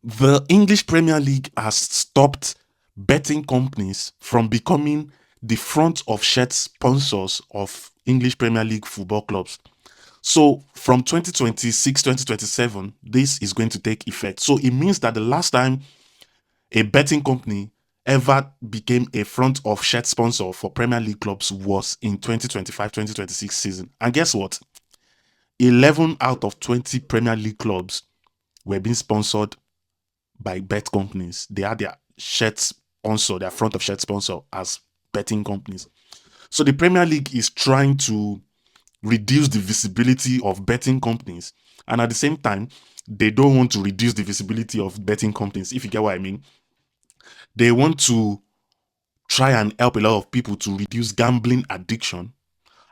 The English Premier League has stopped betting companies from becoming the front of shirt sponsors of English Premier League football clubs. So from 2026, 2027, this is going to take effect. So it means that the last time a betting company ever became a front of shirt sponsor for Premier League clubs was in 2025-2026 season. And guess what? 11 out of 20 Premier League clubs were being sponsored by bet companies. They had their shirt sponsor, their front of shirt sponsor as betting companies. So the Premier League is trying to reduce the visibility of betting companies, and at the same time, they don't want to reduce the visibility of betting companies, if you get what I mean. They want to try and help a lot of people to reduce gambling addiction.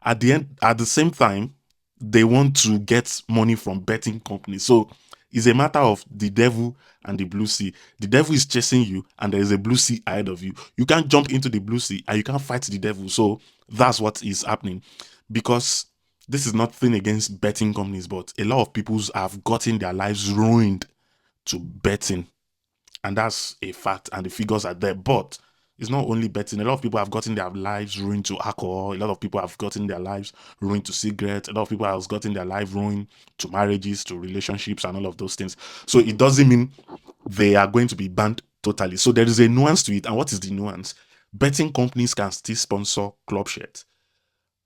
At the same time, they want to get money from betting companies. So it's a matter of the devil and the blue sea. The devil is chasing you, and there is a blue sea ahead of you. You can't jump into the blue sea, and you can't fight the devil. So that's what is happening. Because this is nothing against betting companies, but a lot of people have gotten their lives ruined to betting, and that's a fact, and the figures are there. But it's not only betting. A lot of people have gotten their lives ruined to alcohol. A lot of people have gotten their lives ruined to cigarettes. A lot of people have gotten their life ruined to marriages, to relationships, and all of those things. So it doesn't mean they are going to be banned totally. So there is a nuance to it. And what is the nuance? Betting companies can still sponsor club shirts.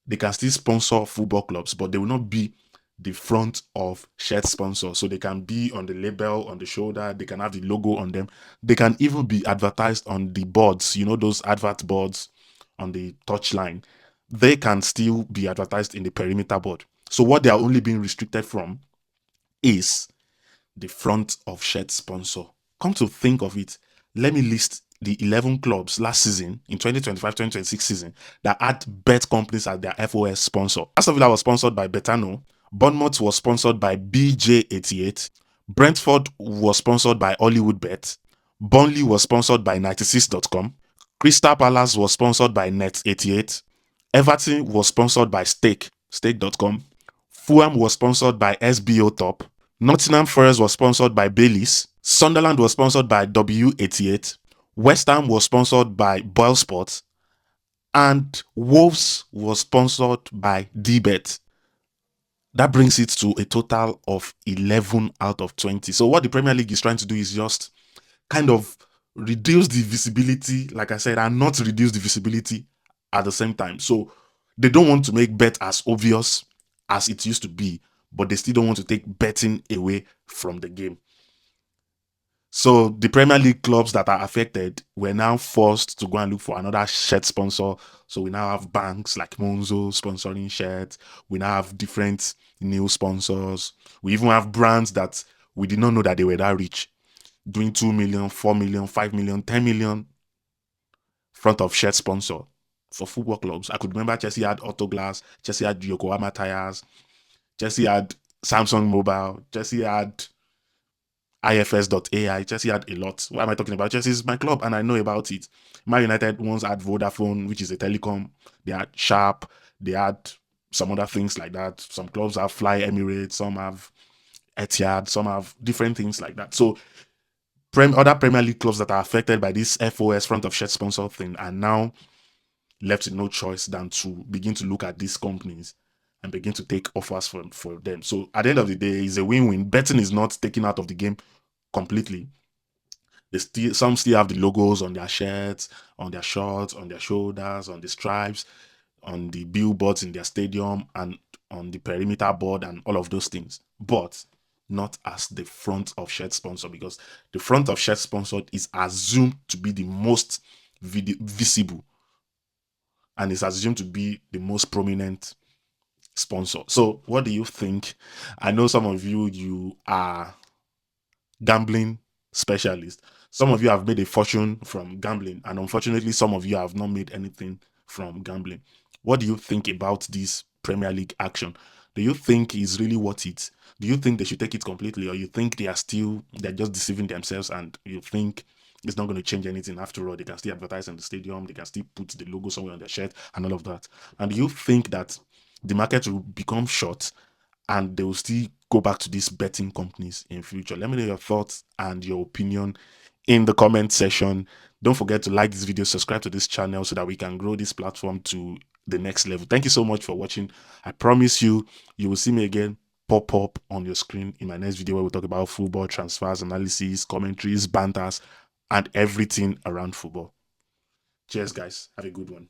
They can still sponsor football clubs, but they will not be the front of shirt sponsor. So they can be on the label, on the shoulder, they can have the logo on them. They can even be advertised on the boards, you know, those advert boards on the touchline. They can still be advertised in the perimeter board. So what they are only being restricted from is the front of shirt sponsor. Come to think of it, let me list the 11 clubs last season in 2025-2026 season that had bet companies as their FOS sponsor. Aston Villa was sponsored by Betano. Bournemouth was sponsored by BJ88. Brentford was sponsored by Hollywood Bet. Burnley was sponsored by 96.com. Crystal Palace was sponsored by Net88. Everton was sponsored by Stake.com. Fulham was sponsored by SBO Top. Nottingham Forest was sponsored by Baileys. Sunderland was sponsored by W88. West Ham was sponsored by Boyle Sports. And Wolves was sponsored by DBet. That brings it to a total of 11 out of 20. So what the Premier League is trying to do is just kind of reduce the visibility, like I said, and not reduce the visibility at the same time. So they don't want to make bet as obvious as it used to be, but they still don't want to take betting away from the game. So the Premier League clubs that are affected were now forced to go and look for another shirt sponsor. So we now have banks like Monzo sponsoring shirts. We now have different new sponsors. We even have brands that we did not know that they were that rich, doing 2 million, 4 million, 5 million, 10 million front of shirt sponsor for football clubs. I could remember Chelsea had Autoglass, Chelsea had Yokohama tires, Chelsea had Samsung Mobile, Chelsea had IFS.ai. Chelsea had a lot. Why am I talking about? Chelsea is my club and I know about it. Man United once had Vodafone, which is a telecom. They had Sharp. They had some other things like that. Some clubs have Fly Emirates. Some have Etihad. Some have different things like that. So other Premier League clubs that are affected by this FOS front of shirt sponsor thing are now left with no choice than to begin to look at these companies and begin to take offers for them. So at the end of the day, it's a win-win. Betting is not taken out of the game completely. Some still have the logos on their shirts, on their shorts, on their shoulders, on the stripes, on the billboards in their stadium, and on the perimeter board and all of those things. But not as the front of shirt sponsor, because the front of shirt sponsor is assumed to be the most visible and is assumed to be the most prominent sponsor. So what do you think? I know some of you are gambling specialists. Some of you have made a fortune from gambling, and unfortunately some of you have not made anything from gambling. What do you think about this Premier League action? Do you think it's really worth it? Do you think they should take it completely, or you think they're just deceiving themselves, and you think it's not going to change anything after all? They can still advertise in the stadium, they can still put the logo somewhere on their shirt and all of that. And do you think that the market will become short and they will still go back to these betting companies in future? Let me know your thoughts and your opinion in the comment section. Don't forget to like this video, subscribe to this channel so that we can grow this platform to the next level. Thank you so much for watching. I promise you will see me again pop up on your screen in my next video, where we talk about football, transfers, analysis, commentaries, banters, and everything around football. Cheers, guys. Have a good one.